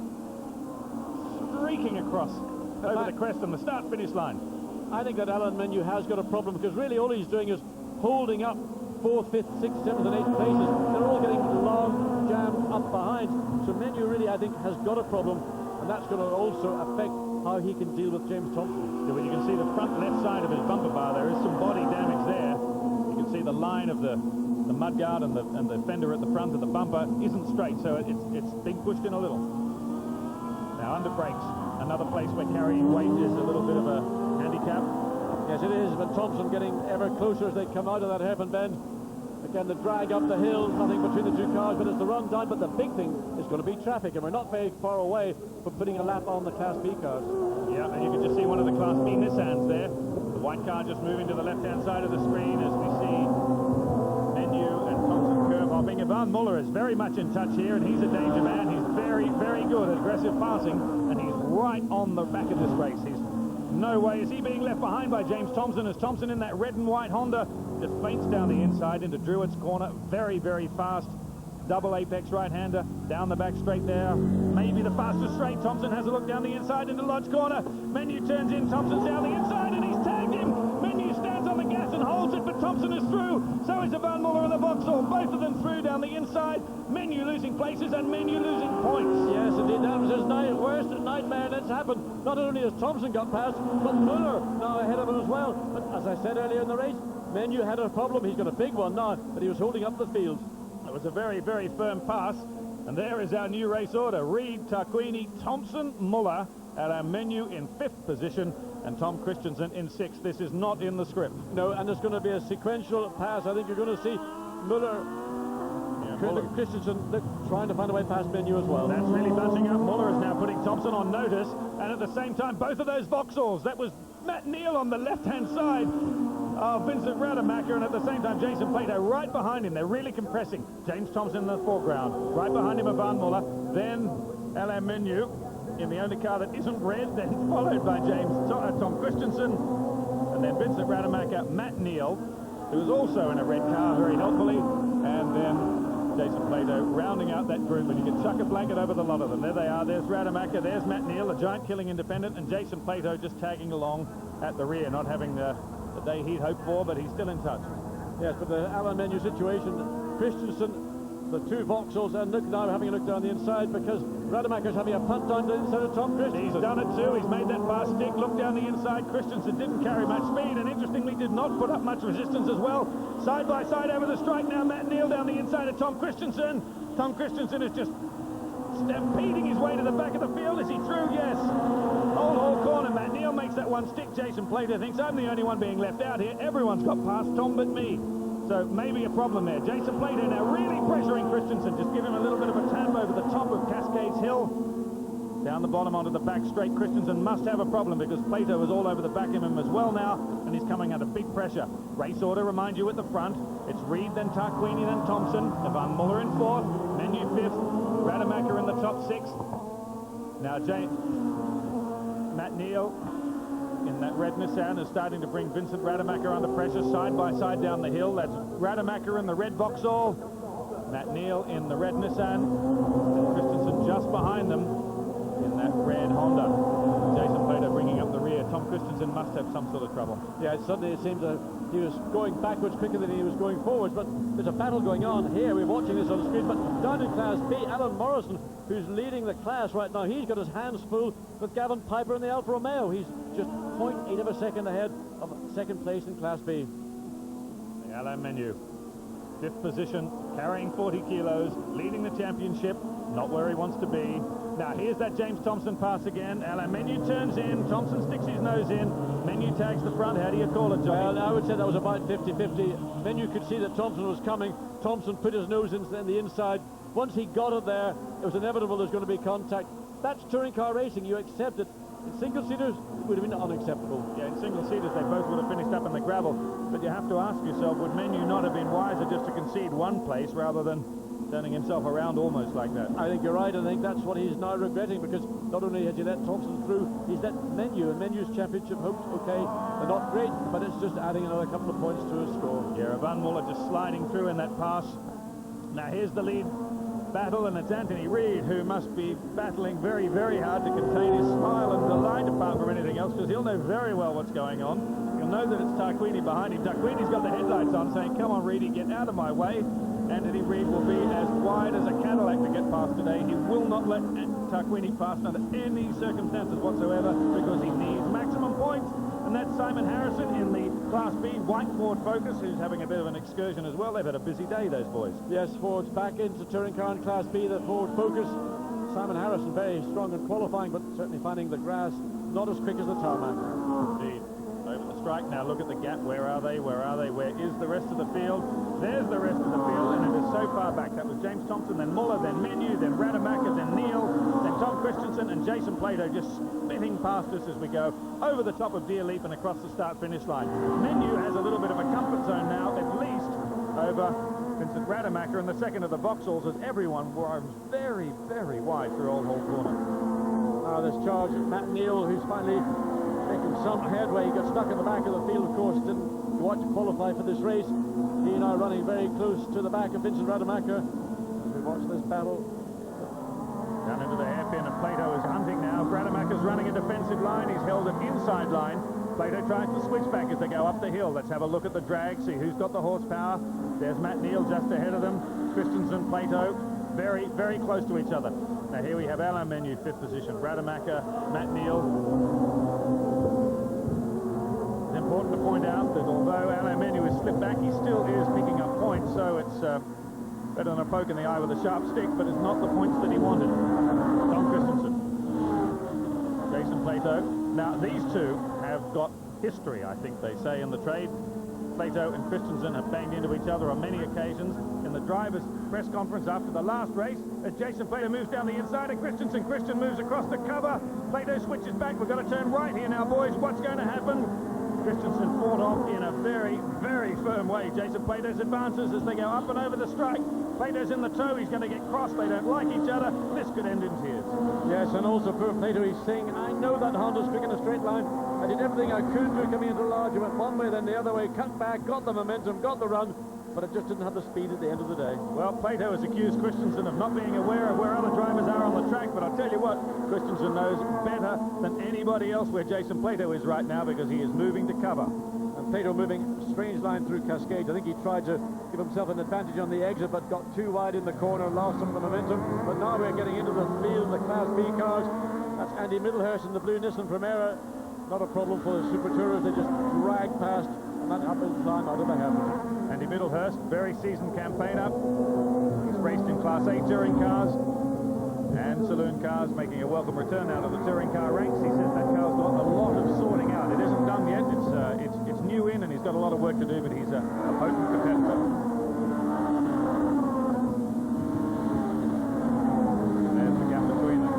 streaking across over the crest on the start-finish line. I think that Alain Menu has got a problem, because really all he's doing is holding up 4th, 5th, 6th, 7th and 8th places. They're all getting long jammed up behind. So Menu really, I think, has got a problem, and that's going to also affect how he can deal with James Thompson. Yeah, well, you can see the front left side of his bumper bar. There is some body damage there. You can see the line of the mudguard and the fender at the front of the bumper isn't straight, so it's being pushed in a little. Now under brakes, another place where carrying weight is a little bit of a handicap. Yes, it is, but Thompson getting ever closer as they come out of that hairpin bend. Again, the drag up the hill, nothing between the two cars, but it's the run down. But the big thing is going to be traffic, and we're not very far away from putting a lap on the Class B cars. Yeah, and you can just see one of the Class B Nissans there. The white car just moving to the left-hand side of the screen as we see Menu and Thompson curve hopping. Ivan Muller is very much in touch here, and he's a danger man. He's very, very good at aggressive passing, and he's right on the back of this race. No way is he being left behind by James Thompson, as Thompson in that red and white Honda just feints down the inside into Druitt's corner. Very, very fast. Double apex right-hander down the back straight there. Maybe the fastest straight. Thompson has a look down the inside into Lodge corner. Menu turns in. Thompson's down the inside and he's tagged him. Menu stands on the gas and holds it, but Thompson is through. So is Ivan Muller and the Vauxhall. Both of them through down the inside. Menu losing places and Menu losing points. Yes, indeed. That was his worst nightmare that's happened. Not only has Thompson got past, but Muller now ahead of him as well. But as I said earlier in the race, Menu had a problem. He's got a big one now, but he was holding up the field. It was a very, very firm pass. And there is our new race order. Reid, Tarquini, Thompson, Muller, Alain Menu in 5th position, and Tom Christensen in 6th. This is not in the script. No, and it's going to be a sequential pass. I think you're going to see Muller, Christensen trying to find a way past Menu as well. That's really bunching up. Muller is now putting Thompson on notice, and at the same time, both of those Vauxhalls. That was Matt Neal on the left-hand side of Vincent Rademacher, and at the same time, Jason Plato right behind him. They're really compressing. James Thompson in the foreground. Right behind him, Ivan Muller. Then Alain Menu in the only car that isn't red, then followed by Tom Christensen, and then Vincent Rademacher, Matt Neal, who is also in a red car very helpfully, and then Jason Plato rounding out that group, and you can chuck a blanket over the lot of them. There they are. There's Rademacher, there's Matt Neal, a giant killing independent, and Jason Plato just tagging along at the rear, not having the day he'd hoped for, but he's still in touch. Yes, but the Alain Menu situation, Christensen, the two Vauxhalls, and look now having a look down the inside, because Rademacher's having a punt down the inside of Tom Christensen. He's done it too. He's made that pass stick. Look down the inside. Christensen didn't carry much speed and interestingly did not put up much resistance as well. Side by side over the strike now. Matt Neal down the inside of Tom Christensen. Tom Christensen is just stampeding his way to the back of the field. Is he through? Yes. Old Hall corner. Matt Neal makes that one stick. Jason Plater thinks I'm the only one being left out here. Everyone's got past Tom but me. So maybe a problem there. Jason Plater now really pressuring Christensen. Just give him a little bit of a tap over the top of Cascades Hill. Down the bottom onto the back straight. Christensen must have a problem because Plato was all over the back of him as well now, and he's coming under big pressure. Race order, remind you, at the front. It's Reed, then Tarquini, then Thompson. Van Muller in fourth. Menu fifth. Rademacher in the top sixth. Now Matt Neal in that red Nissan is starting to bring Vincent Rademacher under pressure side by side down the hill. That's Rademacher in the red Vauxhall, Matt Neal in the red Nissan, and Christensen just behind them in that red Honda. Jason Plater bringing up the rear. Tom Christensen must have some sort of trouble. Yeah, suddenly it seemed that he was going backwards quicker than he was going forwards, but there's a battle going on here. We're watching this on the screen, but down in Class B, Alan Morrison, who's leading the class right now, he's got his hands full with Gavin Piper in the Alfa Romeo. He's just 0.8 of a second ahead of second place in Class B. The Alain Menu, fifth position, carrying 40 kilos, leading the championship, not where he wants to be. Now here's that James Thompson pass again. Alain Menu turns in, Thompson sticks his nose in, Menu tags the front. How do you call it, Johnny? Well, I would say that was about 50-50. Menu could see that Thompson was coming. Thompson put his nose in the inside. Once he got it there, it was inevitable there's going to be contact. That's touring car racing, you accept it. In single-seaters, it would have been unacceptable. Yeah, in single-seaters, they both would have finished up in the gravel. But you have to ask yourself, would Menu not have been wiser just to concede one place rather than turning himself around almost like that? I think you're right. I think that's what he's now regretting, because not only has he let Thompson through, he's let Menu, and Menu's championship hopes, okay, they're not great, but it's just adding another couple of points to his score. Yeah, Van Muller just sliding through in that pass. Now here's the lead battle, and it's Anthony Reid who must be battling very, very hard to contain his smile and delight apart from anything else, because he'll know very well what's going on. He'll know that it's Tarquini behind him. Tarquini's got the headlights on saying, come on, Reedy, get out of my way. Anthony Reid will be as wide as a Cadillac to get past today. He will not let Tarquini pass under any circumstances whatsoever because he needs maximum points. And that's Simon Harrison in the Class B white Ford Focus, who's having a bit of an excursion as well. They've had a busy day, those boys. Yes, Ford's back into touring car in Class B, the Ford Focus. Simon Harrison very strong in qualifying, but certainly finding the grass not as quick as the tarmac. Indeed. Over the strike. Now look at the gap. Where are they? Where are they? Where is the rest of the field? There's the rest of the field, and it is so far back. That was James Thompson, then Muller, then Menu, then Rademacher, then Neal, then Tom Christensen, and Jason Plato just spitting past us as we go over the top of Deer Leap and across the start-finish line. Menu has a little bit of a comfort zone now, at least, over Vincent Rademacher in the second of the Vauxhalls, as everyone was very, very wide through Old Hall Corner. This charge of Matt Neal, who's finally making some headway. He got stuck in the back of the field, of course, didn't go out to qualify for this race. He now running very close to the back of Vincent Rademacher. We watch this battle. Down into the hairpin, and Plato is hunting now. Rademacher's running a defensive line. He's held an inside line. Plato tries to switch back as they go up the hill. Let's have a look at the drag, see who's got the horsepower. There's Matt Neal just ahead of them. Christensen, Plato, very, very close to each other. Now here we have Alain Menu, fifth position. Rademacher, Matt Neal. It's important to point out that although Alain Menu is slipped back, he still is picking up points, so it's better than a poke in the eye with a sharp stick, but it's not the points that he wanted. Tom Christensen, Jason Plato. Now these two have got history, I think they say in the trade. Plato and Christensen have banged into each other on many occasions. In the driver's press conference after the last race, as Jason Plato moves down the inside of Christensen, Christian moves across the cover. Plato switches back. We've got to turn right here now, boys. What's going to happen? Christensen fought off in a very, very firm way. Jason Plato's advances as they go up and over the strike. Plato's in the toe. He's going to get crossed. They don't like each other. This could end in tears. Yes, and also poor Plato, he's saying, I know that Honda's quick in a straight line. I did everything I could do coming into large. I went one way, then the other way, cut back, got the momentum, got the run, but it just didn't have the speed at the end of the day. Well, Plato has accused Christensen of not being aware of where other drivers are on the track, but I'll tell you what, Christensen knows better than anybody else where Jason Plato is right now, because he is moving to cover. And Pato moving strange line through Cascade. I think he tried to give himself an advantage on the exit, but got too wide in the corner, lost some of the momentum. But now we're getting into the field, the Class B cars. That's Andy Middlehurst in the blue Nissan Primera. Not a problem for the Super Tourers. They just drag past, and that uphill climb out of the happen. Andy Middlehurst, very seasoned campaigner. He's raced in Class A touring cars and saloon cars, making a welcome return now to the touring car ranks. He says that car's got a lot of sorting out. It isn't done yet. It's new in, and he's got a lot of work to do, but he's a potent competitor. There's the gap between them.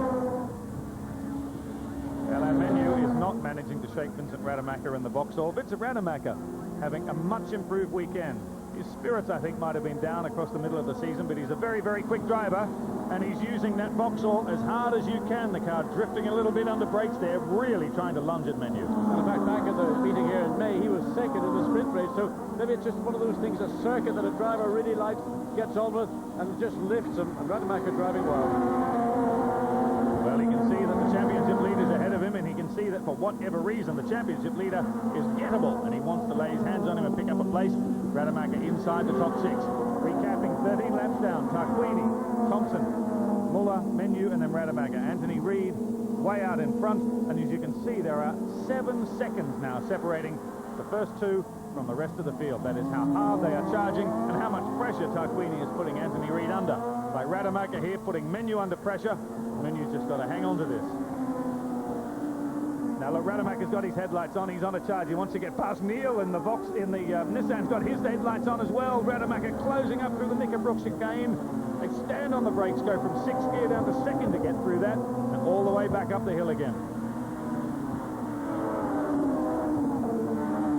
Alain Menu is not managing to shake Vincent Rademacher in the Vauxhall. Vincent Rademacher having a much improved weekend. His spirits, I think, might have been down across the middle of the season, but he's a very, very quick driver, and he's using that Vauxhall as hard as you can. The car drifting a little bit under brakes there, really trying to lunge at Menu. And in fact, back at the meeting here in May, he was second in the sprint race, so maybe it's just one of those things, a circuit that a driver really likes, gets on with, and just lifts him, and Rademacher driving well. Well, he can see that the championship leader's ahead of him, and he can see that for whatever reason the championship leader is gettable, and he wants to lay his hands on him and pick up a place. Rademacher inside the top 6. Recapping, 13 laps down. Tarquini, Thompson, Muller, Menu, and then Rademacher. Anthony Reid way out in front, and as you can see, there are 7 seconds now separating the first 2 from the rest of the field. That is how hard they are charging and how much pressure Tarquini is putting Anthony Reid under. Like Rademacher here putting Menu under pressure. Menu's just got to hang on to this. Now look, Rademacher's got his headlights on. He's on a charge. He wants to get past Neil, and the Nissan's got his headlights on as well. Rademacher closing up through the Knickerbrook chicane. They stand on the brakes, go from 6th gear down to 2nd to get through that, and all the way back up the hill again.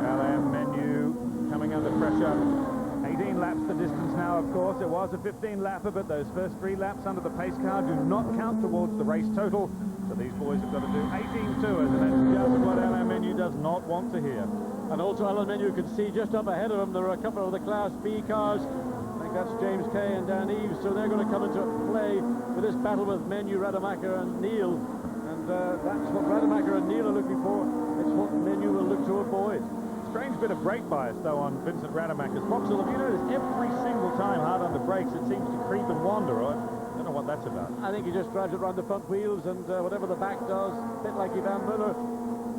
Alain Menu coming under pressure. 18 laps the distance now, of course. It was a 15-lapper, but those first 3 laps under the pace car do not count towards the race total. So these boys have got to do 18 tours, and that's just what Alain Menu does not want to hear. And also Alain Menu can see just up ahead of him, there are a couple of the Class B cars. I think that's James Kay and Dan Eves, so they're going to come into play with this battle with Menu, Rademacher and Neil. And that's what Rademacher and Neil are looking for. It's what Menu will look to avoid. Strange bit of brake bias, though, on Vincent Rademacher's Vauxhall. Have you noticed every single time hard on the brakes, it seems to creep and wander, right? I don't know what that's about. I think he just drives it around the front wheels, and whatever the back does, a bit like Ivan Muller.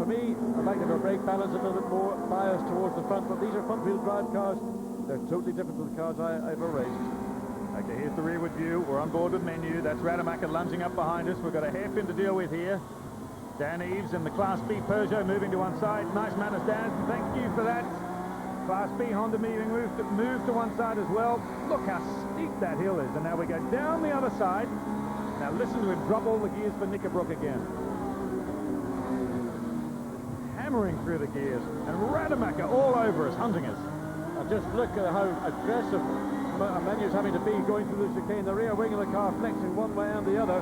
For me, I'd like to have a brake balance a little bit more biased towards the front, but these are front-wheel drive cars. They're totally different to the cars I've ever raced. Okay, here's the rearward view. We're on board with Menu. That's Rademacher lunging up behind us. We've got a hairpin to deal with here. Dan Eves in the Class B Peugeot moving to one side. Nice manners, Dan. Thank you for that. Class B Honda move to one side as well. Look how steep that hill is. And now we go down the other side. Now listen to him drop all the gears for Knickerbrook again. Hammering through the gears. And Rademacher all over us, hunting us. Just look at how aggressive Menu's having to be going through the chicane. The rear wing of the car flexing one way and the other.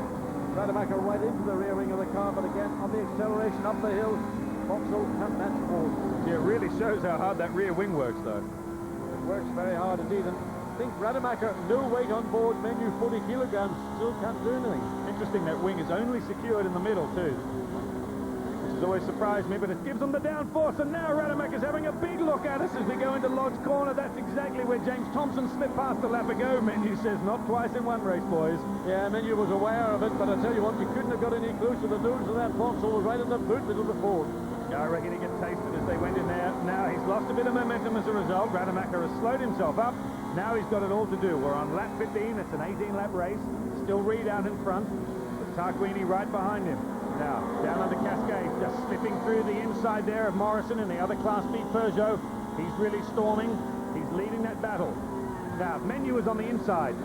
Rademacher right into the rear wing of the car, but again on the acceleration up the hill, Vauxhall can't match force. Yeah, it really shows how hard that rear wing works, though. It works very hard indeed, and I think Rademacher, no weight on board, Menu 40 kilograms, still can't do anything. Interesting, that wing is only secured in the middle, too. Which has always surprised me, but it gives them the downforce, and now Rademacher's having a big look at us as we go into Lodge Corner. That's exactly where James Thompson slipped past a lap ago. Menu says, not twice in one race, boys. Yeah, Menu was aware of it, but I tell you what, you couldn't have got any closer. The nose of that Vauxhall was right in the boot middle of the Ford. Yeah, I reckon he gets tasted as they went in there. Now he's lost a bit of momentum as a result. Rademacher has slowed himself up. Now he's got it all to do. We're on lap 15. It's an 18-lap race. Still Reid out in front, with Tarquini right behind him. Now, down under Cascade, just slipping through the inside there of Morrison in the other Class B Peugeot. He's really storming. He's leading that battle. Now, Menu is on the inside.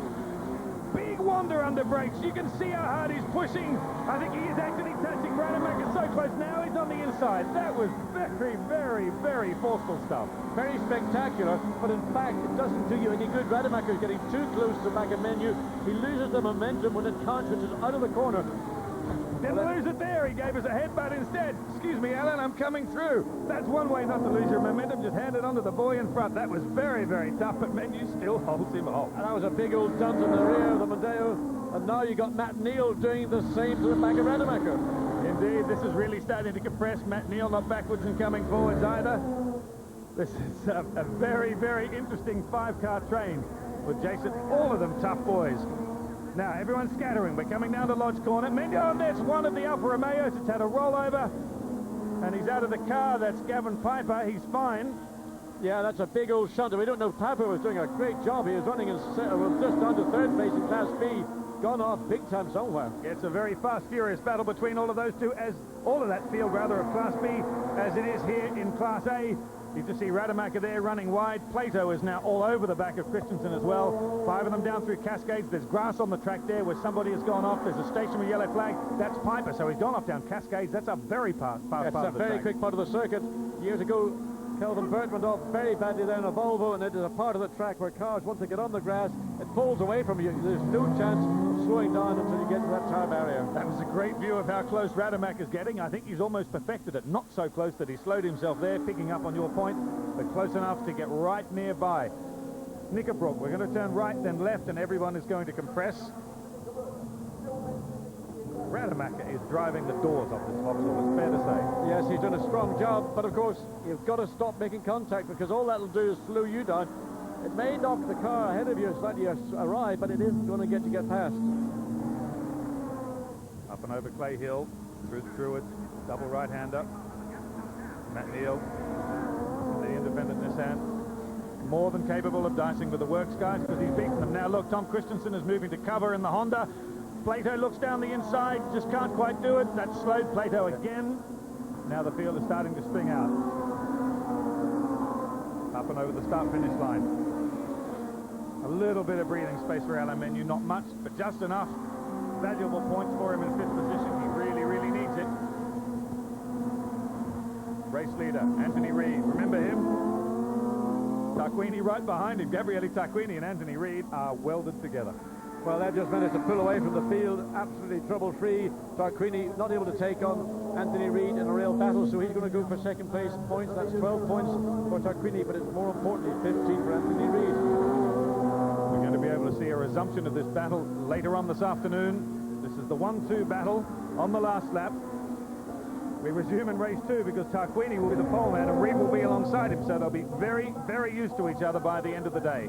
Big wander under brakes. You can see how hard he's pushing. I think he is actually touching Rademacher so close. Now he's on the inside. That was very, very, very forceful stuff. Very spectacular, but in fact, it doesn't do you any good. Rademacher's getting too close to the back of Menu. He loses the momentum when it counts, which is out of the corner. Didn't lose it there. He gave us a headbutt instead. Excuse me, Alan, I'm coming through. That's one way not to lose your momentum. Just hand it on to the boy in front. That was very, very tough, but Menu still holds him off. And that was a big old dunt in the rear of the Mondeo. And now you got Matt Neal doing the same to the back of Rademacher. Indeed, this is really starting to compress. Matt Neal not backwards and coming forwards either. This is a very, very interesting 5-car train with Jason, all of them tough boys. Now, everyone's scattering. We're coming down to Lodge Corner. Mignon, there's one of the Alfa Romeos. It's had a rollover, and he's out of the car. That's Gavin Piper. He's fine. Yeah, that's a big old shunter. We don't know if Piper was doing a great job. He was running in, just down to third place in Class B. Gone off big time somewhere. It's a very fast, furious battle between all of those two, as all of that field, rather, of Class B, as it is here in Class A. You can see Rademacher there running wide. Plato is now all over the back of Christensen as well. 5 of them down through Cascades. There's grass on the track there where somebody has gone off. There's a stationary yellow flag. That's Piper, so he's gone off down Cascades. That's a very fast part of the track. It's a very quick part of the circuit. Years ago, Kelvin Burt went off very badly there in a Volvo, and it is a part of the track where cars, once they get on the grass, it pulls away from you. There's no chance of slowing down until you get to that tire barrier. That was a great view of how close Rademacher's getting. I think he's almost perfected it. Not so close that he slowed himself there, picking up on your point, but close enough to get right nearby. Knickerbrook, we're going to turn right, then left, and everyone is going to compress. Rademacher is driving the doors off this Vauxhall, it's fair to say. Yes, he's done a strong job, but of course, you've got to stop making contact, because all that'll do is slow you down. It may knock the car ahead of you slightly awry, but it isn't going to get past. Up and over Clay Hill, through the Druid, double right-hander. Matt Neal, the independent Nissan. More than capable of dicing with the works guys, because he's beaten them. Now look, Tom Christensen is moving to cover in the Honda. Plato looks down the inside, just can't quite do it. That slowed Plato again. Now the field is starting to spring out. Up and over the start-finish line. A little bit of breathing space for Alain Menu, not much, but just enough. Valuable points for him in 5th position. He really, really needs it. Race leader, Anthony Reid. Remember him? Tarquini right behind him. Gabriele Tarquini and Anthony Reid are welded together. Well, they've just managed to pull away from the field, absolutely trouble-free. Tarquini not able to take on Anthony Reid in a real battle, so he's going to go for second place points. That's 12 points for Tarquini, but it's more importantly 15 for Anthony Reid. We're going to be able to see a resumption of this battle later on this afternoon. This is the 1-2 battle on the last lap. We resume in race 2 because Tarquini will be the pole man and Reid will be alongside him, so they'll be very, very used to each other by the end of the day.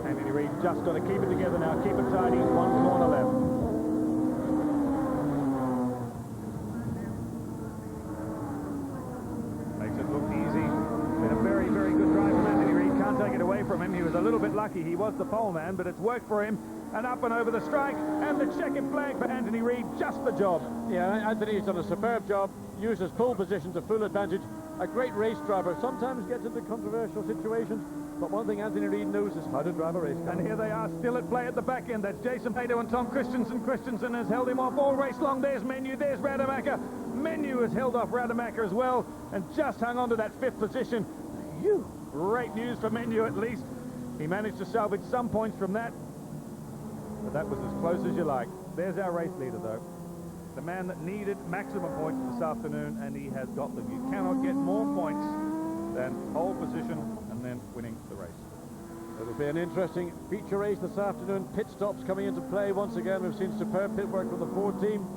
Anthony Reid just got to keep it together now, keep it tidy, 1 corner left. Makes it look easy. Been a very, very good drive from Anthony Reid. Can't take it away from him. He was a little bit lucky. He was the pole man, but it's worked for him. And up and over the strike, and the checkered flag for Anthony Reid, just the job. Yeah, Anthony's done a superb job, used his pole position to full advantage. A great race driver, sometimes gets into controversial situations, but one thing Anthony Reid knows is how to drive a race car. And here they are, still at play at the back end. That's Jason Plato and Tom Christensen. Christensen has held him off all race long. There's Menu, there's Rademacher. Menu has held off Rademacher as well, and just hung on to that 5th position. Phew. Great news for Menu, at least. He managed to salvage some points from that. But that was as close as you like. There's our race leader, though. The man that needed maximum points this afternoon, and he has got them. You cannot get more points than pole position and then winning the race. It'll be an interesting feature race this afternoon. Pit stops coming into play once again. We've seen superb pit work from the Ford team.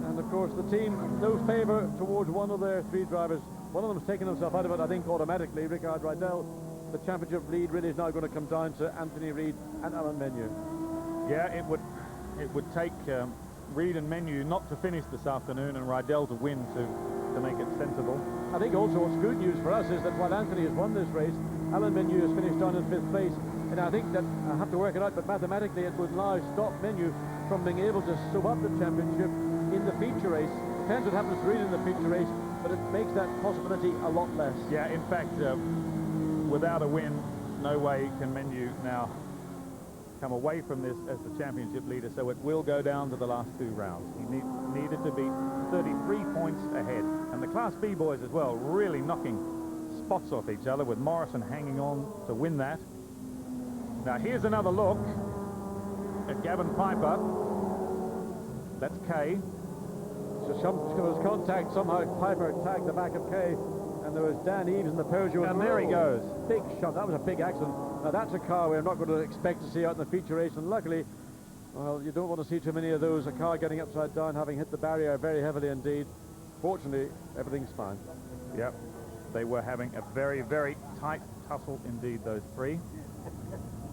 And, of course, the team, no favour towards one of their 3 drivers. One of them's taken himself out of it, I think, automatically. Ricard Rydell. The championship lead really is now going to come down to Anthony Reid and Alain Menu. Yeah, it would take Reid and Menu not to finish this afternoon and Rydell to win to make it sensible. I think also what's good news for us is that while Anthony has won this race, Alain Menu has finished down in 5th place. And I think that, I have to work it out, but mathematically it would now stop Menu from being able to sew up the championship in the feature race. Depends what happens to Reid in the feature race, but it makes that possibility a lot less. Yeah, in fact, without a win, no way can Menu now come away from this as the championship leader, so it will go down to the last 2 rounds. He needed to be 33 points ahead, and the Class B boys as well, really knocking spots off each other, with Morrison hanging on to win that. Now here's another look at Gavin Piper. That's Kay. So there was contact, somehow Piper tagged the back of Kay, and there was Dan Eves in the Peugeot. And there he goes. Big shot, that was a big accident. Now that's a car we're not going to expect to see out in the feature race, and luckily, well, you don't want to see too many of those. A car getting upside down, having hit the barrier very heavily indeed. Fortunately, everything's fine. Yep. They were having a very, very tight tussle indeed, those three.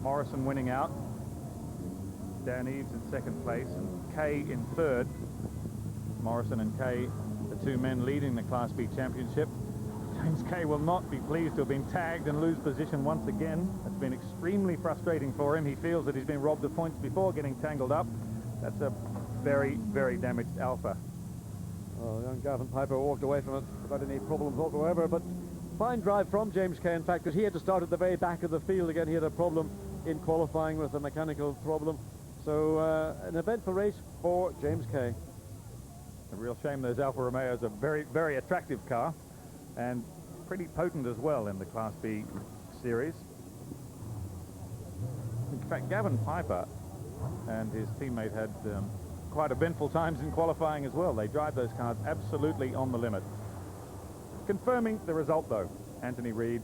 Morrison winning out. Dan Eaves in second place and Kay in third. Morrison and Kay, the two men leading the Class B Championship. James Kay will not be pleased to have been tagged and lose position once again. It's been extremely frustrating for him. He feels that he's been robbed of points before getting tangled up. That's a very, very damaged Alpha. Well, young Gavin Piper walked away from it without any problems whatsoever, but fine drive from James Kay, in fact, because he had to start at the very back of the field again. He had a problem in qualifying with a mechanical problem. So an eventful race for James Kay. A real shame those Alfa Romeos are very, very attractive car and pretty potent as well in the Class B series. In fact, Gavin Piper and his teammate had quite eventful times in qualifying as well. They drive those cars absolutely on the limit. Confirming the result, though, Anthony Reid,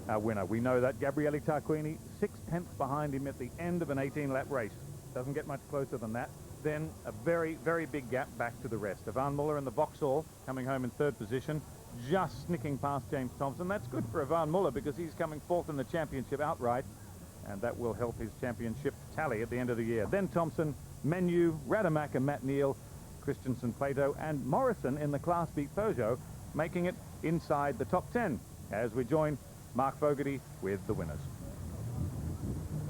our winner. We know that Gabriele Tarquini, 6/10 behind him at the end of an 18-lap race. Doesn't get much closer than that. Then a very, very big gap back to the rest. Ivan Muller in the Vauxhall coming home in third position, just snicking past James Thompson. That's good for Ivan Muller because he's coming fourth in the championship outright, and that will help his championship tally at the end of the year. Then Thompson, Menu, Rademacher, Matt Neal, Christensen, Plato, and Morrison in the Class B Peugeot, making it inside the top 10 as we join Mark Fogarty with the winners.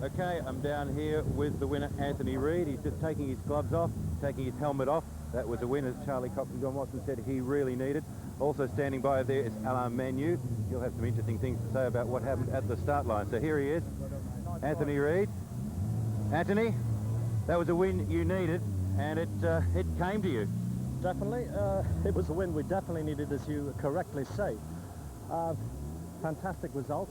Okay, I'm down here with the winner, Anthony Reid. He's just taking his gloves off, taking his helmet off. That was a win, as Charlie Cox and John Watson said he really needed. Also standing by there is Alain Menu. He'll have some interesting things to say about what happened at the start line. So here he is, Anthony Reid. Anthony, that was a win you needed, and it came to you. Definitely. It was a win we definitely needed, as you correctly say. Fantastic result.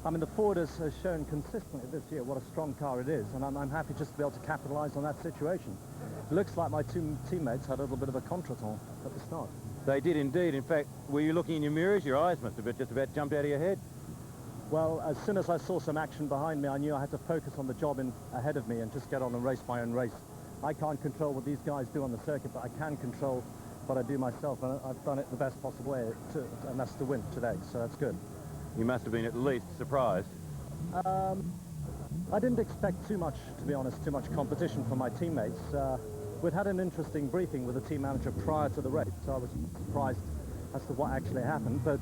I mean, the Ford has shown consistently this year what a strong car it is, and I'm happy just to be able to capitalise on that situation. It looks like my two teammates had a little bit of a contretemps at the start. They did indeed. In fact, were you looking in your mirrors? Your eyes must have just about jumped out of your head. Well, as soon as I saw some action behind me, I knew I had to focus on the job ahead of me and just get on and race my own race. I can't control what these guys do on the circuit, but I can control what I do myself, and I've done it the best possible way, and that's to win today, so that's good. You must have been at least surprised. I didn't expect too much, to be honest, too much competition from my teammates. We'd had an interesting briefing with the team manager prior to the race, so I was surprised as to what actually happened, but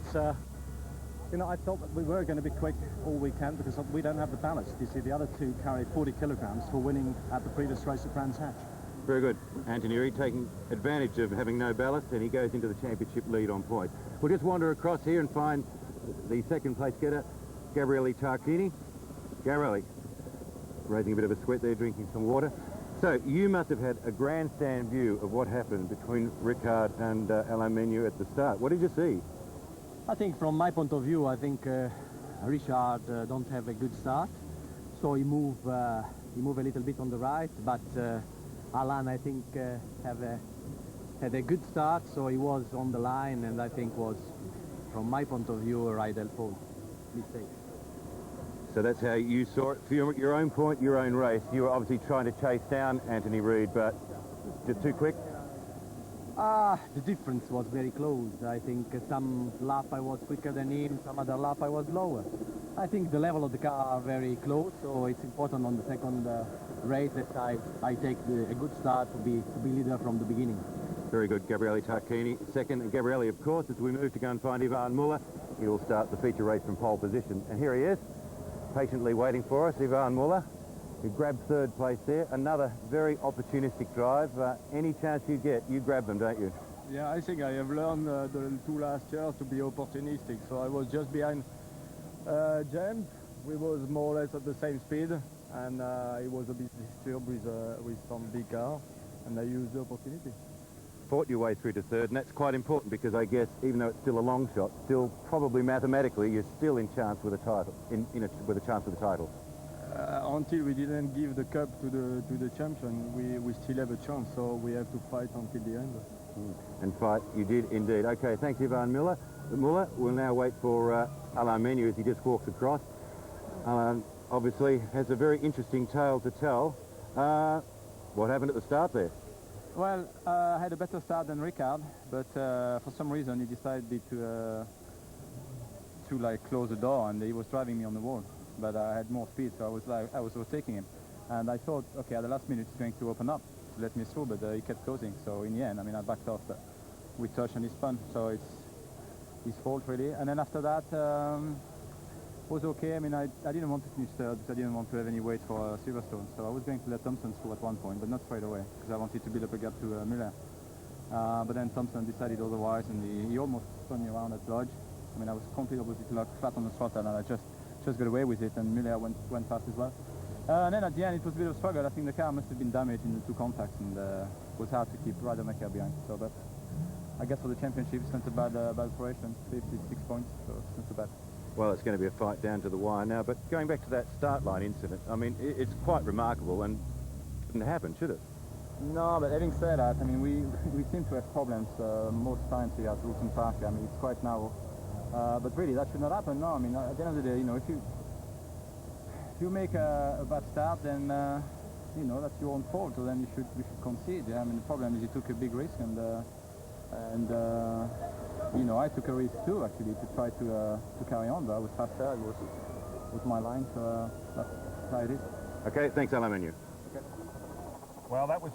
you know, I thought that we were going to be quick all weekend because we don't have the ballast. You see, the other two carry 40 kilograms for winning at the previous race at Brands Hatch. Very good. Anthony Reid taking advantage of having no ballast, and he goes into the championship lead on point. We'll just wander across here and find the second place getter, Gabriele Tarquini. Gabriele, raising a bit of a sweat there, drinking some water. So you must have had a grandstand view of what happened between Ricard and Alain Menu at the start. What did you see? I think from my point of view, I think Richard don't have a good start, so he move a little bit on the right, but Alain, I think, had a good start, so he was on the line, and I think was, from my point of view, a right fault mistake. So that's how you saw it. For your own point, your own race, you were obviously trying to chase down Anthony Reid, but just too quick? The difference was very close. I think some lap I was quicker than him, some other lap I was lower. I think the level of the car are very close, so it's important on the second race that I take a good start to be leader from the beginning. Very good, Gabriele Tarquini. Second, and Gabriele, of course, as we move to go and find Ivan Muller, he will start the feature race from pole position. And here he is, patiently waiting for us, Ivan Muller, who grabbed third place there. Another very opportunistic drive. Any chance you get, you grab them, don't you? Yeah, I think I have learned the two last years to be opportunistic. So I was just behind James. We was more or less at the same speed, and he was a bit disturbed with some big car, and I used the opportunity. Fought your way through to third, and that's quite important because I guess even though it's still a long shot, still probably mathematically you're still in chance with a title, with a chance with the title. Until we didn't give the cup to the champion, we still have a chance, so we have to fight until the end. And fight you did indeed. Okay, thanks Ivan Muller. We'll now wait for Alain Menu as he just walks across. Alain obviously has a very interesting tale to tell. What happened at the start there? Well, I had a better start than Ricard, but for some reason he decided to to like close the door, and he was driving me on the wall. But I had more speed, so I was overtaking him. And I thought, okay, at the last minute he's going to open up to let me through, but he kept closing. So in the end, I mean, I backed off, but we touched and he spun. So it's his fault really. And then after that, was okay. I mean, I didn't want to finish third because I didn't want to have any weight for Silverstone. So I was going to let Thompson through at one point, but not straight away, because I wanted to build up a gap to Müller. But then Thompson decided otherwise, and he almost spun me around at Lodge. I mean, I was completely opposite luck, flat on the throttle, and I just got away with it, and Müller went fast as well. And then at the end, it was a bit of a struggle. I think the car must have been damaged in the 2 contacts, and it was hard to keep Rademacher behind. So, but I guess for the championship, it's not a bad operation. 56 points, so it's not too bad. Well, it's going to be a fight down to the wire now, but going back to that start line incident, I mean, it's quite remarkable and it didn't happen, should it? No, but having said that, I mean, we seem to have problems most times here at Oulton Park. I mean, it's quite narrow. But really, that should not happen, no. I mean, at the end of the day, you know, if you make a bad start, then, you know, that's your own fault, so then you should concede. Yeah? I mean, the problem is you took a big risk, and you know, I took a risk too, actually, to try to carry on, but I was faster. It was my line, so that's how it is. Okay, thanks, Alain Menu. Well, that was